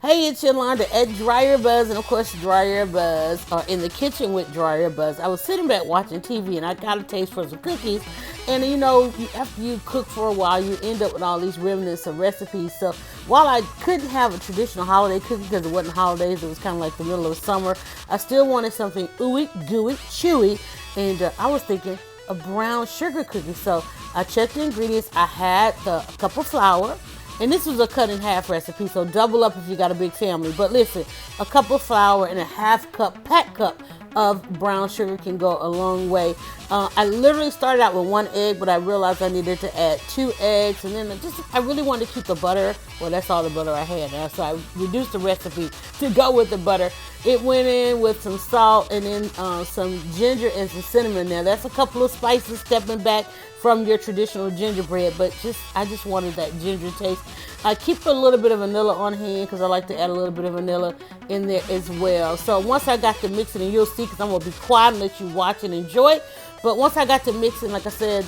Hey, it's Yolanda at DryerBuzz, and of course, DryerBuzz, or in the kitchen with DryerBuzz. I was sitting back watching TV, and I got a taste for some cookies. And after you cook for a while, you end up with all these remnants of recipes. So while I couldn't have a traditional holiday cookie because it wasn't holidays, it was kind of like the middle of summer. I still wanted something ooey, gooey, chewy, and I was thinking a brown sugar cookie. So I checked the ingredients. I had a cup of flour. And this was a cut in half recipe, so double up if you got a big family. But listen, a cup of flour and a half cup, packed cup of brown sugar can go a long way. I literally started out with 1 egg, but I realized I needed to add 2 eggs. And then I really wanted to keep the butter. Well, that's all the butter I had now. So I reduced the recipe to go with the butter. It went in with some salt and then some ginger and some cinnamon. Now, that's a couple of spices stepping back from your traditional gingerbread, but I just wanted that ginger taste. I keep a little bit of vanilla on hand because I like to add a little bit of vanilla in there as well. So once I got to mixing, and you'll see because I'm going to be quiet and let you watch and enjoy it. But once I got to mixing, like I said,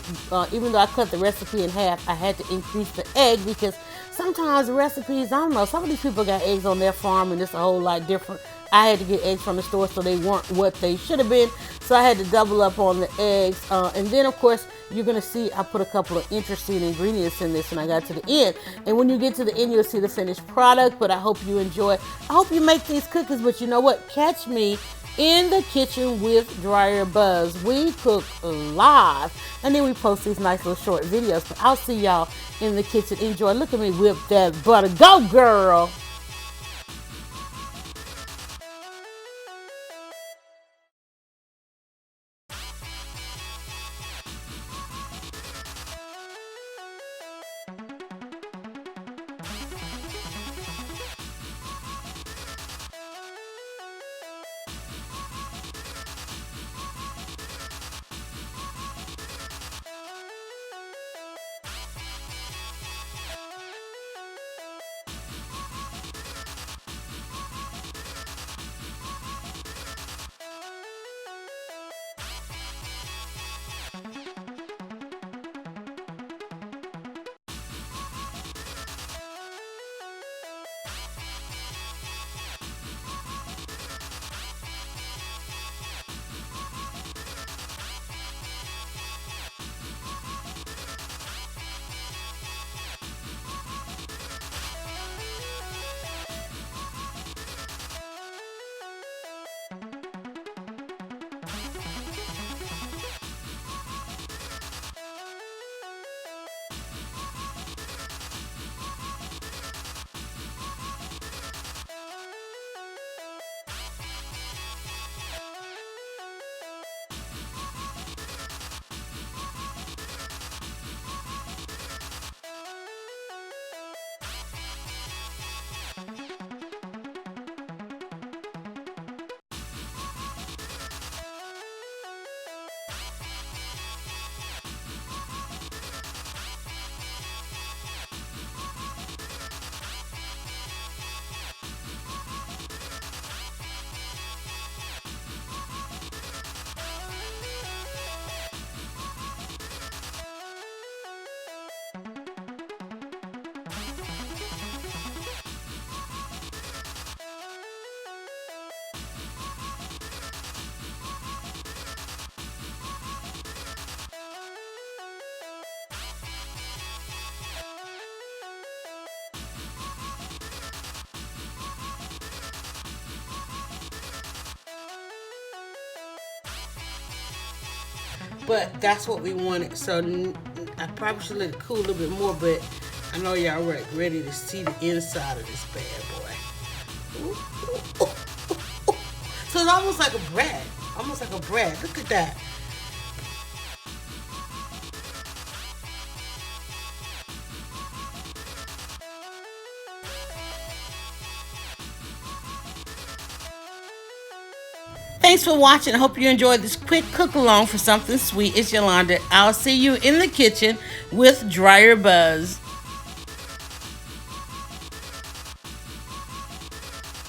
even though I cut the recipe in half, I had to increase the egg because sometimes recipes, I don't know, some of these people got eggs on their farm and it's a whole lot different. I had to get eggs from the store so they weren't what they should have been. So I had to double up on the eggs. And then, of course, you're going to see I put a couple of interesting ingredients in this when I got to the end. And when you get to the end, you'll see the finished product. But I hope you enjoy. I hope you make these cookies. But you know what? Catch me in the kitchen with DryerBuzz. We cook live. And then we post these nice little short videos. But I'll see y'all in the kitchen. Enjoy. Look at me whip that butter. Go, girl. But that's what we wanted. So I probably should let it cool a little bit more, but I know y'all ready to see the inside of this bad boy. Ooh, ooh, ooh, ooh, ooh. So it's almost like a bread. Almost like a bread. Look at that. Thanks for watching. I hope you enjoyed this quick cook along for something sweet. It's Yolanda. I'll see you in the kitchen with DryerBuzz.